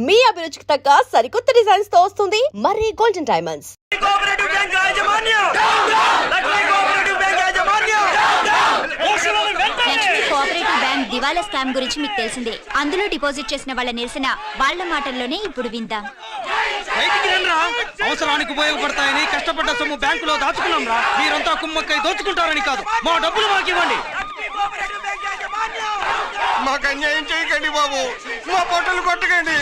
మీ అభిరుచికి తగ్గ సరికొత్త డిజైన్స్ తో వస్తుంది మర్రి గోల్డెన్ డైమండ్స్. కోఆపరేటివ్ బ్యాంక్ దివాలా స్కామ్ గురించి మీకు తెలిసిందే. అందులో డిపాజిట్ చేసిన వాళ్ళ నిరసన వాళ్ళ మాటల్లోనే ఇప్పుడు విందాం. అవసరానికి ఉపయోగపడతాయని కష్టపడ్డ సొమ్ము బ్యాంకులో దాచుకున్నాం రా. మీరంతా కుమ్మక్కై దోచుకుంటారని కాదు, మా డబ్బులు మాకు ఇవ్వండి. మాకు అన్యాయం చేయకండి బాబు, మా పొట్టలు కొట్టకండి.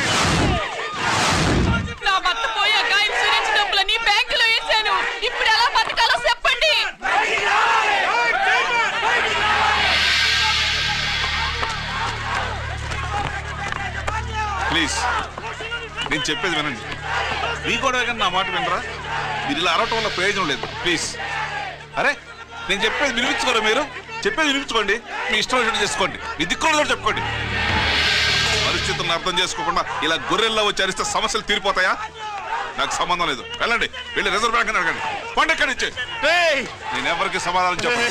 నా భర్త పోయాక ఇన్సూరెన్స్ డబ్బులని బ్యాంకులో వేసాను. ఇప్పుడు ఎలా బతకాలో చెప్పండి. ప్లీజ్ నేను చెప్పేది వినండి. మీ కూడా కానీ నా మాట వినరా? మీరు ఇలా అరవటం వల్ల ప్రయోజనం లేదు. ప్లీజ్ అరే నేను చెప్పేది వినిపించుకోరా? మీరు చెప్పేది వినిపించుకోండి, మీ ఇష్టం వచ్చినట్టు చేసుకోండి, మీ దిక్కులో చెప్పుకోండి. పరిస్థితులను అర్థం చేసుకోకుండా ఇలా గొర్రెల్లో వచ్చి అరిస్తే సమస్యలు తీరిపోతాయా? నాకు సంబంధం లేదు. వెళ్ళండి, వెళ్ళి రిజర్వ్ బ్యాంక్ అని అడగండి. పండి ఎక్కడి నుంచి. నేను ఎవరికి సమాధానం చెప్పను.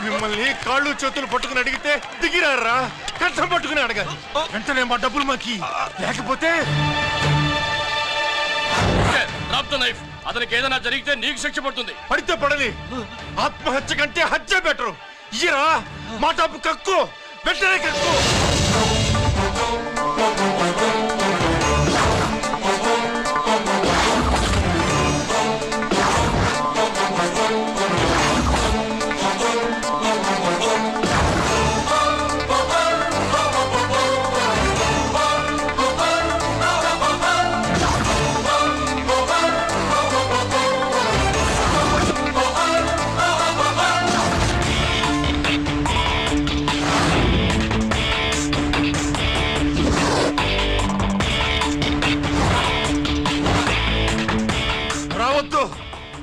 మిమ్మల్ని కాళ్ళు చేతులు పట్టుకుని అడిగితే దిగిరారా? కష్టం పట్టుకుని అడగాలి. వెంటనే మా డబ్బులు మాకి, లేకపోతే అతనికి ఏదైనా జరిగితే నీకు శిక్ష పడుతుంది. పడితే పడని, ఆత్మహత్య కంటే హత్య బెటరు. ఇయ్యరా మా డబ్బు, కక్కు, వెంటనే కక్కు.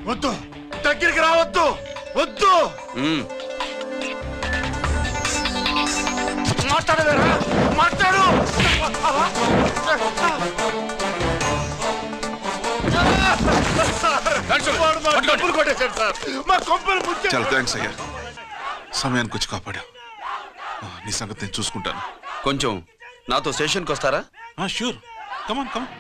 వద్దు, దగ్గరికి రావద్దు, వద్దు. మాట్లాడవేరా? మాట్లాడు. డబ్బులు కొట్టేశాడు సార్, మా కొంపలు ముంచాడు. చాలా థ్యాంక్స్ అయ్యా, సమయానికి వచ్చి కాపాడా. నీ సంగతి నేను చూసుకుంటాను. కొంచెం నాతో స్టేషన్కి వస్తారా? షూర్, కమాన్ కమాన్.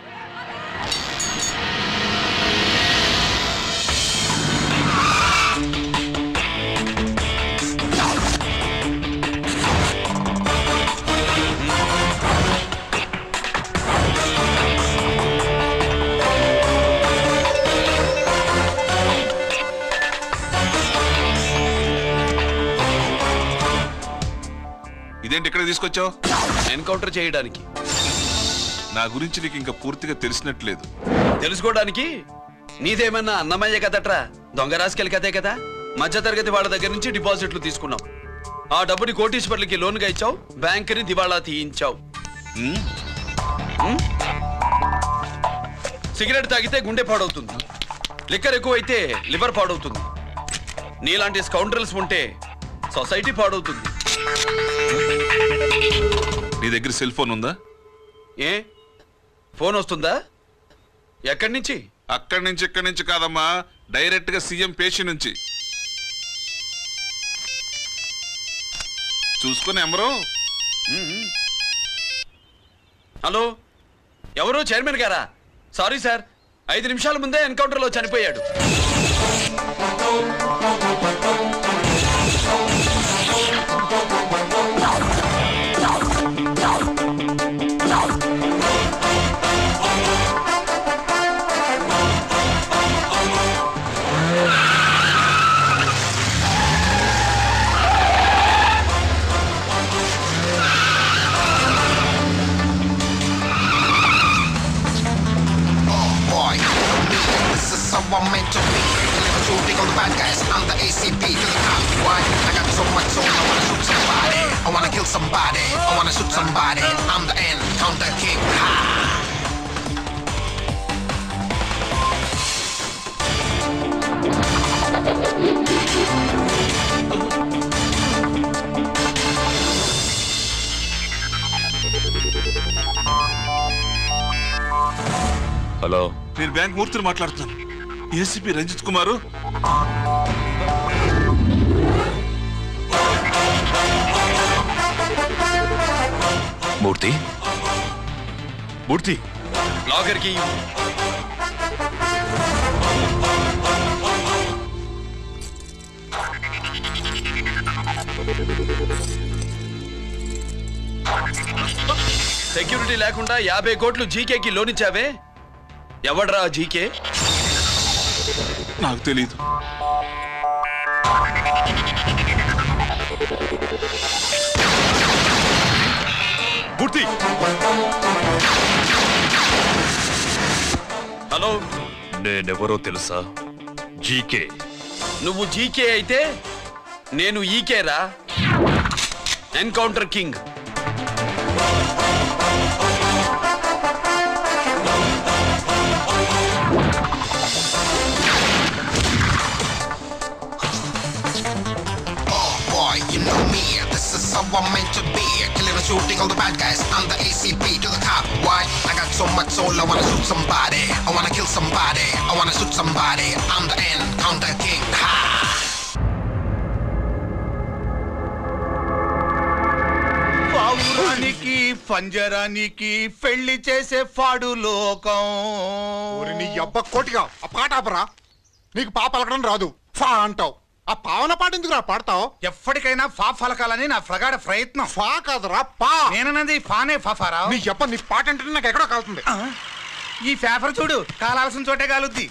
ఇదేంటి ఇక్కడ తీసుకొచ్చావు? ఎన్కౌంటర్ చేయడానికి. నా గురించి నీకు ఇంకా పూర్తిగా తెలిసినట్లేదు. తెలుసుకోవడానికి నీదేమన్నా అన్నమయ్య కదట్రా, దొంగ రాసుకెళ్ళి కదే కదా. మధ్యతరగతి వాళ్ళ దగ్గర నుంచి డిపాజిట్లు తీసుకున్నాం. ఆ డబ్బుని కోటీశ్వర్లకి లోన్గా ఇచ్చావు, బ్యాంకుని దివాళా తీయించావు. సిగరెట్ తాగితే గుండె పాడవుతుంది, లిక్కర్ ఎక్కువైతే లివర్ పాడవుతుంది. నీలాంటి స్కౌండ్రల్స్ ఉంటే సొసైటీ పాడవుతుంది. నీ దగ్గర సెల్ ఫోన్ ఉందా? ఏ ఫోన్ వస్తుందా? ఎక్కడి నుంచి? అక్కడి నుంచి ఇక్కడి నుంచి కాదమ్మా, డైరెక్ట్ గా సీఎం పేషి నుంచి. చూసుకుని ఎవరు? హలో, ఎవరు? చైర్మన్ గారా? సారీ సార్, 5 నిమిషాల ముందే ఎన్కౌంటర్లో చనిపోయాడు. I'm meant to be. Never too big on the bad guys. I'm the ACP to the top. Why? I got so much soul. I wanna shoot somebody. I wanna kill somebody. I wanna shoot somebody. I'm the end. Counter king. Ha! Hello, నేను bank మూర్తిని మాట్లాడుతున్నాను. ACP Ranjith కుమారు. మూర్తి మూర్తి locker కి security లేకుండా 50 కోట్లు జీకేకి loan ఇచ్చావే, ఎవడ్రా GK? నాకు తెలీదు. మూర్తి hello, నేనెవరో తెలుసా? జీకే. నువ్వు జీకే అయితే నేను ఈకే రా, encounter king. Boy, you know me, this is how I'm meant to be. Killing and shooting all the bad guys, I'm the ACP to the cop. Why? I got so much soul, I wanna shoot somebody. I wanna kill somebody, I wanna shoot somebody. I'm the encounter king. Ha! పావురానికి పంజరానికి పెళ్లి చేసే ఫాడు లోకం. నీ అబ్బ కోటిగా ఆ పాట ఆపరా. నీకు పా పలకడం రాదు, ఫా అంటావు. ఆ పావన పాట ఎందుకు పాడతావు? ఎప్పటికైనా ఫా ఫలకాలని నా ప్రగాఢ ప్రయత్నం. ఫా కాదురా పా. నేనన్నది ఫానే ఫాఫారావు. నీ అబ్బ నీ పాట అంటే నాకు ఎక్కడో కాలుతుంది. ఈ పేపర్ చూడు, కాలాల్సిన చోటే కాలుద్ది.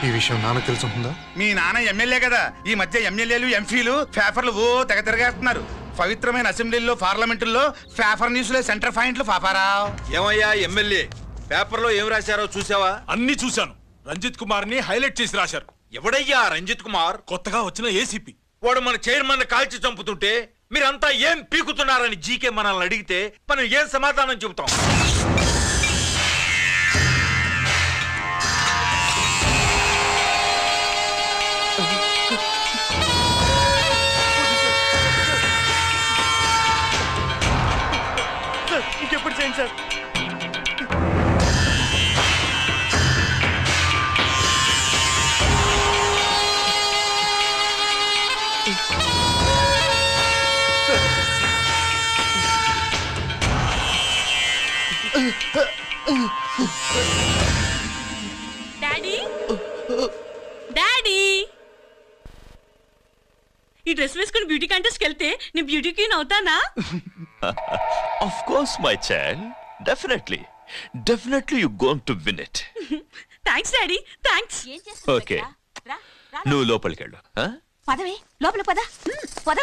ఈ విషయం నాన్న తెలుసుంటుందా? మీ నాన్న ఎమ్మెల్యే కదా, ఈ మధ్య ఎమ్మెల్యేలు ఎంపీలు పేపర్లు ఓ తెగ తిరగేస్తున్నారు. పవిత్రమైన అసెంబ్లీల్లో పార్లమెంటుల్లో పేపర్ న్యూస్లో సెంటర్ పాయింట్లు ఫాఫారావు. ఏమయ్యా ఎమ్మెల్యే, పేపర్లో ఏం రాశారో చూసావా? అన్ని చూశాను. రంజిత్ కుమార్ ని హైలైట్ చేసి రాశారు. ఎవడయ్యా రంజిత్ కుమార్? కొత్తగా వచ్చిన ఏసీపీ. వాడు మన చైర్మన్ కాల్చి చంపుతుంటే మీరంతా ఏం పీకుతున్నారని జీకే మనల్ని అడిగితే మనం ఏం సమాధానం చెబుతాం? ఇంకెప్పుడు చేయండి సార్. డాడీ డాడీ, ఈ డ్రెస్ వేసుకుని బ్యూటీ కాంటెస్ట్కి వెళ్తే నేను బ్యూటీ క్వీన్ అవుతానా? Of course my child, definitely definitely you going to win it. Thanks daddy, thanks. Okay, నువ్వు లోపలికి వెళ్ళు. పదవే, లోపల పద. పద.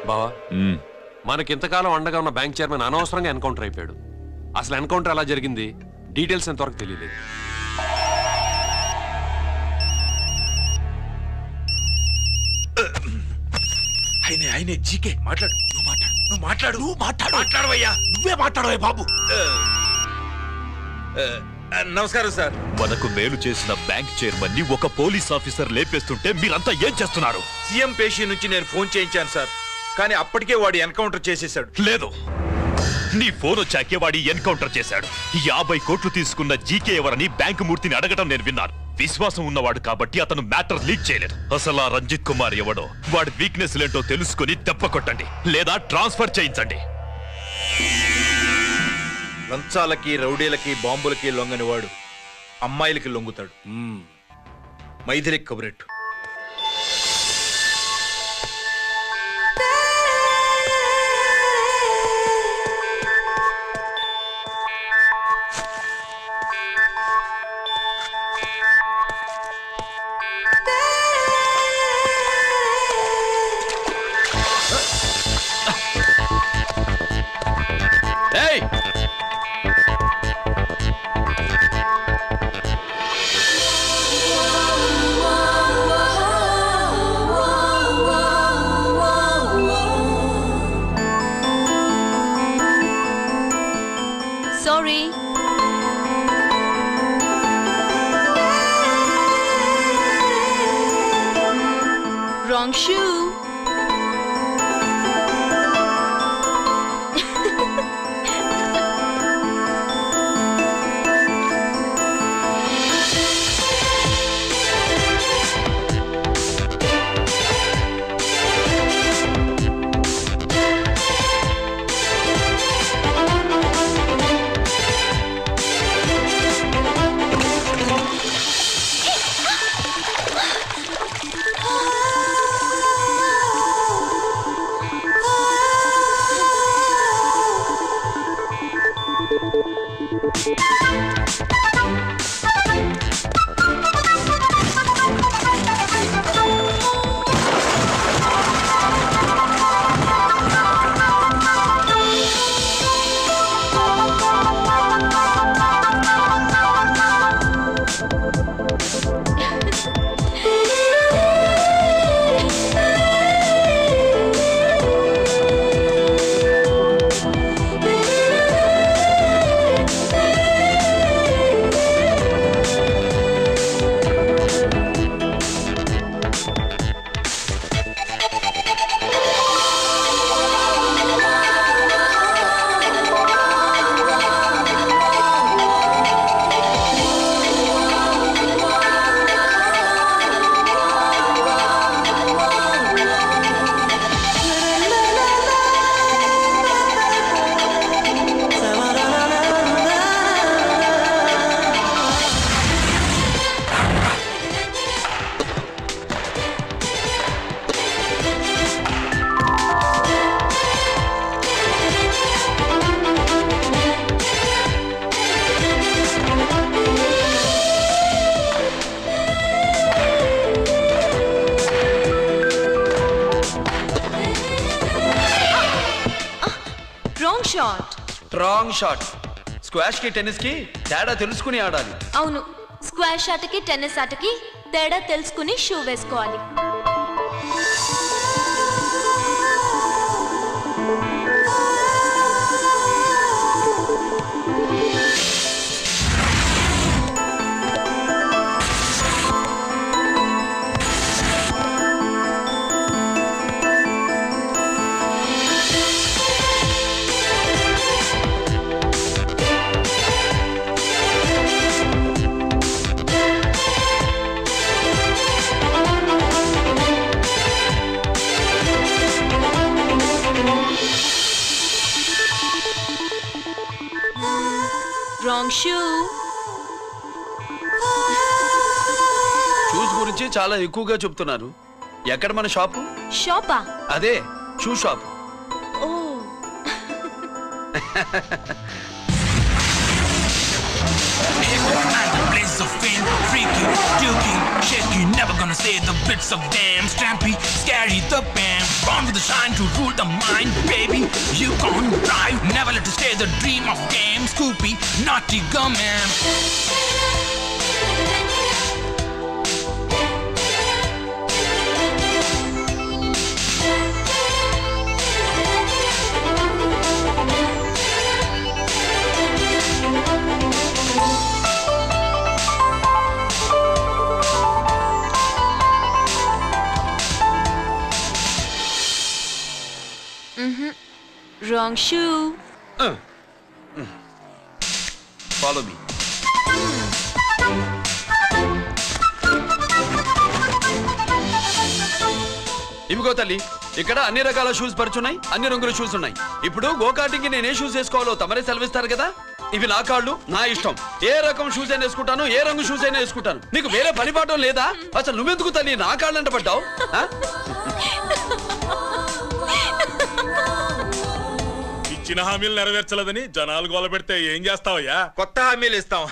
బావా, మనకింతకాలం అండగా ఉన్న బ్యాంక్ చైర్మన్ అనవసరంగా ఎన్కౌంటర్ అయిపోయాడు. అసలు ఎన్కౌంటర్ ఎలా జరిగింది, డీటెయిల్స్ ఎంతవరకు తెలియలేదు. ఆయనే జీకే. మాట్లాడు, నువ్వు మాట్లాడవయ్యా. నువ్వే మాట్లాడవే బాబు. నమస్కారం సార్. మనకు మేలు చేసిన బ్యాంక్ చైర్మన్ ని ఒక పోలీస్ ఆఫీసర్ లేపేస్తుంటే మీరంతా ఏం చేస్తున్నారు? సీఎం పేషీ నుంచి నేను ఫోన్ చేయించాను సార్, కానీ అప్పటికే వాడు ఎన్కౌంటర్ చేసేశాడు. లేదు, నీ ఫోన్ వచ్చాకే వాడి ఎన్కౌంటర్ చేశాడు. 50 కోట్లు తీసుకున్న జీకే ఎవరని బ్యాంకు మూర్తిని అడగటం నేను విన్నాను. విశ్వాసం ఉన్నవాడు కాబట్టి అతను మ్యాటర్ లీక్ చేయలేదు. అసలు ఆ రంజిత్ కుమార్ ఎవడో, వాడి వీక్నెస్ లేంటో తెలుసుకుని దెబ్బ కొట్టండి, లేదా ట్రాన్స్ఫర్ చేయించండి. లంచాలకి, రౌడీలకి, బాంబులకి లొంగని వాడు అమ్మాయిలకి లొంగుతాడు. మైథిలికి కబురెట్టు. ఏయ్, Wrong shoe. Wrong shot. Squash కి టెన్నిస్ కి తేడా తెలుసుకుని ఆడాలి. అవును, స్క్వాష్ ఆటకి టెన్నిస్ ఆటకి తేడా తెలుసుకుని షూ వేసుకోవాలి. Wrong shoe. షూస్ గురించి చాలా ఎక్కువగా చెప్తున్నారు. ఎక్కడ మన షాపు? షాపా? అదే షూ షాప్. ఓ. Blaze of fame, freaky, dukey, shaky, never gonna say the bits of damn strampy, scary the band, born with the shine to rule the mind, baby, you gon' drive, never let it stay the dream of game, Scoopy, naughty gum-man. Wrong shoe. Follow me. ఇవిగో తల్లి, ఇక్కడ అన్ని రకాల shoes పరుచున్నాయి, అన్ని రంగుల shoes ఉన్నాయి. ఇప్పుడు go-karting కి నేను ఏ షూస్ వేసుకోవాలో తమరే సెలవిస్తారు కదా. ఇవి నా కాళ్ళు, నా ఇష్టం. ఏ రకం షూస్ అయినా వేసుకుంటాను, ఏ రంగు షూస్ అయినా వేసుకుంటాను. నీకు వేరే పని పాఠం లేదా? అసలు నువ్వెందుకు తల్లి నా కాళ్ళు అంట పడ్డావు? ఇచ్చిన హామీలు నెరవేర్చలేదని జనాలు గోల పెడితే ఏం చేస్తావయ్యా? కొత్త హామీలు ఇస్తాం.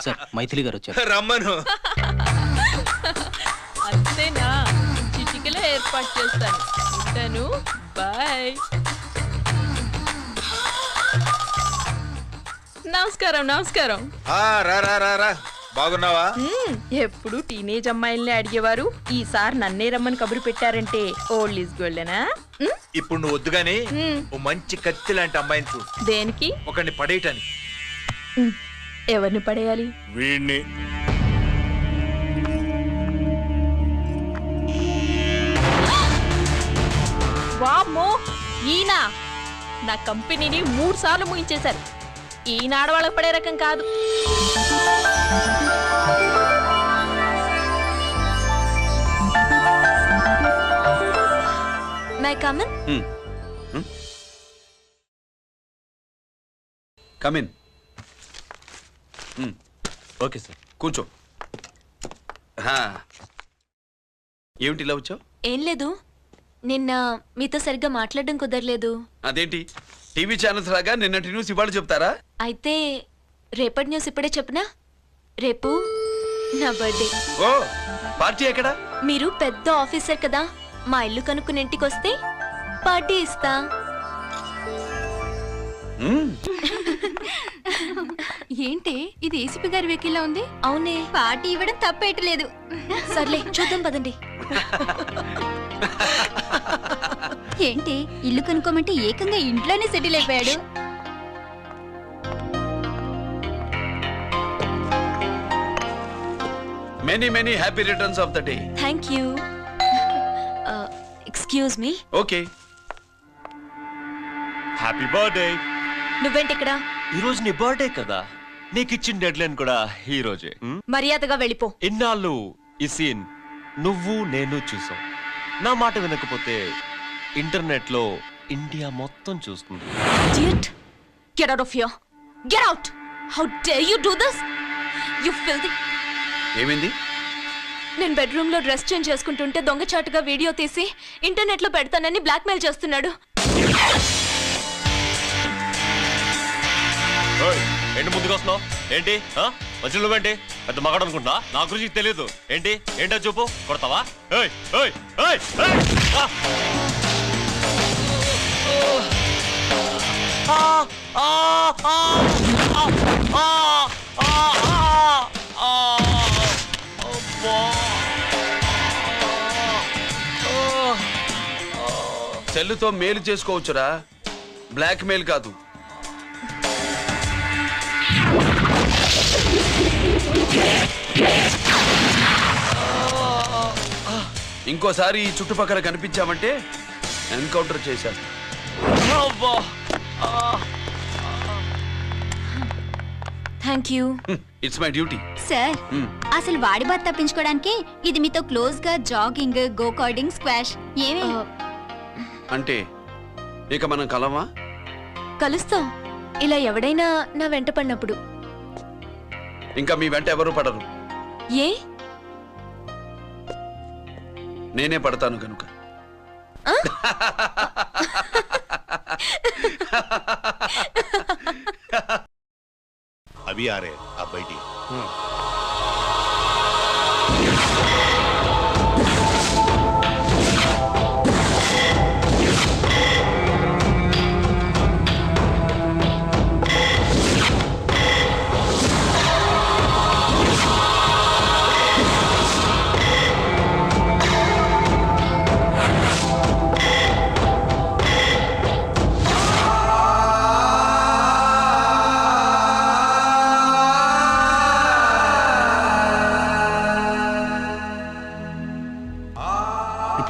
సార్, మైథిలి గారు వచ్చారు. రమ్మను. అంతేనా? చిటికలో ఏర్పాటు చేస్తాను. ఉంటాను. బాయ్. నమస్కారం. నమస్కారం. రా. బాగున్నావా? ఎప్పుడు టీనేజ్ అమ్మాయిల్ని అడిగేవారు, ఈసారి నన్నే రమ్మని కబురు పెట్టారంటే ఓల్డ్ ఈజ్ గోల్డెనా? ఇప్పుడు నువ్వు వద్దు గానీ ఓ మంచి కత్తి లాంటి అమ్మాయిని చూడు. దేనికి? ఒకరిని పడేయటానికి. ఎవరిని పడేయాలి? వీణ్ణి. వామ్మో, ఈయన నా కంపెనీని 3 సార్లు ముయించేశారు. ఈయన ఆడవాళ్ళకి పడే రకం కాదు. My come on. Come in. Okay sir. కూర్చో. ఏమిటి ఇలా వచ్చావు? ఏం లేదు, నిన్న మీతో సరిగ్గా మాట్లాడడం కుదరలేదు. అదేంటి టీవీ ఛానల్స్ లాగా నిన్నటి న్యూస్ ఇవాళ చెప్తారా? అయితే రేపటి న్యూస్ ఇప్పుడే చెప్పనా? రేపు నా బర్త్డే. ఓ, పార్టీ ఎక్కడా? మీరు పెద్ద ఆఫీసర్ కదా, మా ఇల్లు కనుక్కుని ఇంటికి వస్తే పార్టీ ఇస్తా. ఏంటి ఇది ఏసీపీ గారి వెహికల్లా ఉంది? అవునే, పార్టీ ఇవ్వడం తప్పేయట్లేదు. సర్లే చూద్దాం పదండి. ఏంటి ఇల్లు కనుక్కోమంటే ఏకంగా ఇంట్లోనే సెటిల్ అయిపోయాడు. Many many happy returns of the day. Thank you. Excuse me. Okay. Happy birthday. నువ్వేంటి ఇక్కడ? ఈ రోజు నీ బర్త్డే కదా, నీకు ఇచ్చిన డెడ్ లైన్ కూడా ఈ రోజే. మర్యాదగా వెళ్ళిపో. ఇన్నాళ్ళు ఈ సీన్ నువ్వు నేను చూసాం. నా మాట వినకపోతే ఇంటర్నెట్ లో ఇండియా మొత్తం చూస్తుంది. Idiot! Get out of here! Get out! How dare you do this? You filthy! ఏమైంది? నేను బెడ్రూమ్ లో డ్రెస్ చేంజ్ చేసుకుంటుంటే దొంగచాటుగా వీడియో తీసి ఇంటర్నెట్ లో పెడతానని బ్లాక్మెయిల్ చేస్తున్నాడు. ఏంటి ముందుకు వస్తున్నావు? ఏంటి మధ్యలో నువ్వేంటి పెద్ద మగాడు అనుకుంటున్నా? నా గురించి తెలియదు ఏంటి? ఏంటో చూపు, కొడతావా? ఏయ్ ఏయ్ ఏయ్ ఏయ్! సెల్లుతో మేలు చేసుకోవచ్చురా, బ్లాక్ మెయిల్ కాదు. ఇంకోసారి ఈ చుట్టుపక్కల కనిపించామంటే ఎన్కౌంటర్ చేశారు. Thank you. It's my duty. Sir, అసలు వాడి బాధ తప్పించుకోవడానికి ఇది మీతో క్లోజ్ గా జాగింగ్, గో కార్డింగ్, స్క్వాష్ ఏమే? అంటే ఇక మనం కలవా? కలుస్తాం, ఇలా ఎవడైనా నా వెంట పడినప్పుడు. ఇంకా మీ వెంట ఎవరు పడరు. ఏ? నేనే పడతాను కనుక. अभी आ रहे आप बैठिए।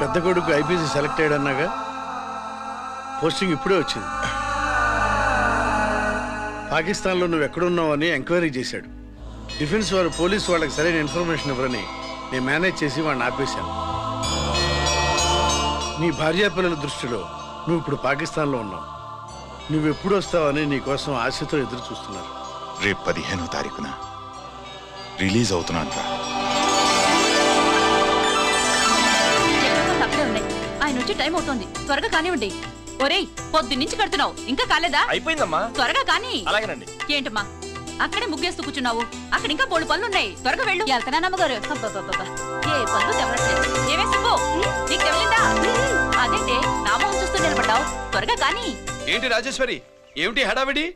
పెద్ద కొడుకు ఐపీసీ సెలెక్ట్ అయ్యాడన్నాగా, పోస్టింగ్ ఇప్పుడే వచ్చింది. పాకిస్తాన్లో నువ్వు ఎక్కడున్నావు అని ఎంక్వైరీ చేశాడు. డిఫెన్స్ వారు పోలీసు వాళ్ళకి సరైన ఇన్ఫర్మేషన్ ఇవ్వరని నేను మేనేజ్ చేసి వాడిని ఆపేశాను. నీ భార్యా పిల్లల దృష్టిలో నువ్వు ఇప్పుడు పాకిస్తాన్లో ఉన్నావు. నువ్వెప్పుడు వస్తావని నీ కోసం ఆశతో ఎదురు చూస్తున్నారు. రేపు 15వ తారీఖున రిలీజ్ అవుతున్నాను. ఆయన వచ్చి టైం అవుతోంది, త్వరగా కానివ్వండి. ఒరేయ్, పొద్దున్నుంచి కడుతున్నావు, ఇంకా కాలేదా? అయిపోయిందమ్మా. త్వరగా కానీ. అలాగేనండి. ఏంటమ్మా అక్కడే ముగ్గేస్తూ కూర్చున్నావు? అక్కడ ఇంకా 3 పనులున్నాయి, త్వరగా వెళ్ళు. వెళ్తానా నమ్మగారు? ఏ పనులు తెవరట్లేదు. ఏమే సుబ్బు, నీకు తెవలిందా? అదేంటే నా మొహం చూస్తూ నిలబడ్డావు, త్వరగా కానీ. ఏంటి రాజేశ్వరి, ఏమిటి హడావిడి?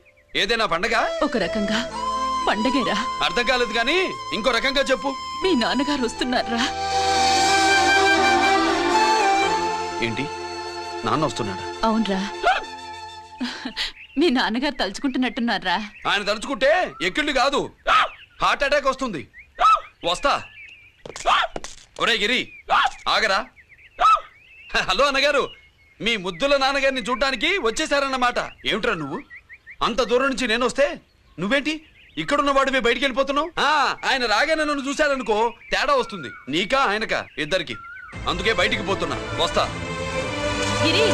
ఏదైనా పండగ? ఒక రకంగా పండగేరా. అర్థం కాలేదు కానీ ఇంకో రకంగా చెప్పు. మీ నాన్నగారు వస్తున్నారా? ఏంటి, నాన్న వస్తున్నాడా? అవునరా, మీ నాన్నగారు తలుచుకుంటున్నట్టున్నారా? ఆయన తలుచుకుంటే ఎక్కిళ్ళు కాదు, హార్ట్ అటాక్ వస్తుంది. వస్తా. ఒరే గిరి ఆగరా. హలో అన్నగారు, మీ ముద్దుల నాన్నగారిని చూడ్డానికి వచ్చేసారన్నమాట. ఏమిట్రా నువ్వు? అంత దూరం నుంచి నేను వస్తే నువ్వేంటి ఇక్కడున్న వాడివి బయటికి వెళ్ళిపోతున్నావు? ఆయన రాగానే నన్ను చూశారనుకో తేడా వస్తుంది. నీకా ఆయనకా ఇద్దరికి. అందుకే బయటికి పోతున్నా. వస్తా. గిరి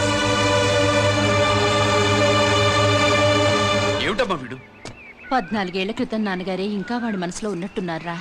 ఏమిటమ్మా వీడు? 14 ఏళ్ల క్రితం నాన్నగారే ఇంకా వాడి మనసులో ఉన్నట్టున్నారా?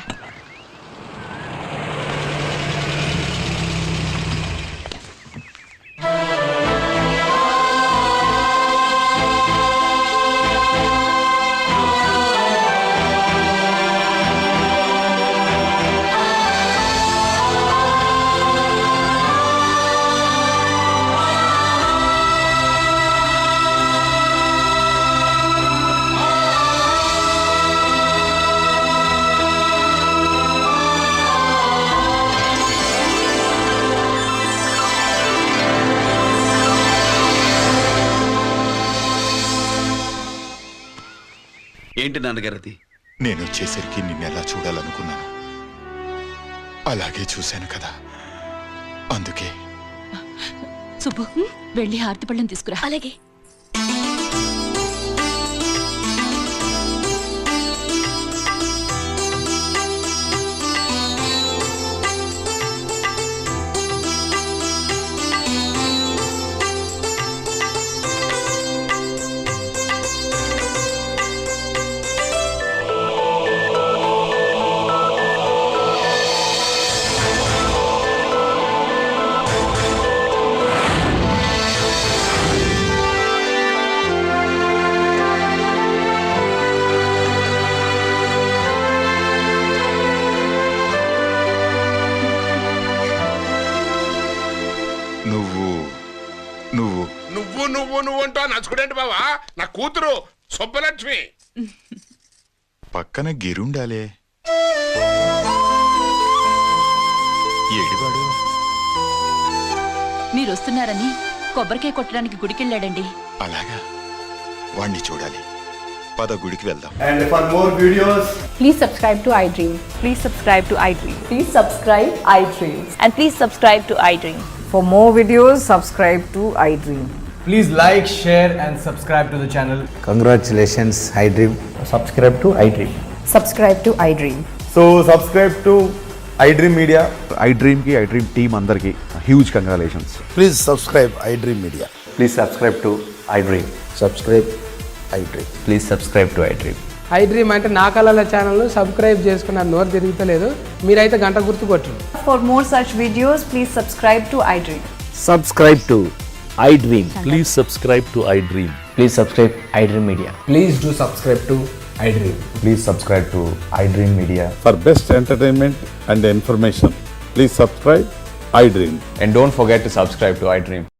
ఏంటి నాన్నగారది? నేను వచ్చేసరికి నిన్నెలా చూడాలనుకున్నాను, అలాగే చూశాను కదా, అందుకే. సుబ్బు వెళ్ళి హారతి పళ్ళని తీసుకురా. అలాగే. నువ్వు అంటా నచ్చుకునేంటి బావా? నా కూతురు సుబ్బలక్ష్మి. పక్కన గిరుండాలే. ఏడివాడు? మీరు వస్తున్నారని కొబ్బరికాయ కొట్టడానికి గుడికెళ్ళాడండి. అలాగా, వాణ్ణి చూడాలి. పద గుడికి వెళ్దాం. And for more videos, please subscribe to iDream. please subscribe to iDream. Please subscribe iDream. And please subscribe to iDream. For more videos, subscribe to iDream. Please like, share and subscribe to the channel. Congratulations, iDream. Subscribe to iDream. Subscribe to iDream. So subscribe to iDream Media. iDream ki iDream team andarki huge congratulations. Please subscribe iDream Media. Please subscribe to iDream. Subscribe iDream. Please subscribe to iDream. iDream అంటే నా కళల channel subscribe చేసుకున్న నోరు తిరుగుతలేదు. మీరైతే గంట గుర్తు కొట్టండి. For more such videos, please subscribe to iDream. Subscribe to iDream. Please subscribe to iDream. Please subscribe iDream Media. Please do subscribe to iDream. Please subscribe to iDream Media. For best entertainment and information, please subscribe iDream. And don't forget to subscribe to iDream.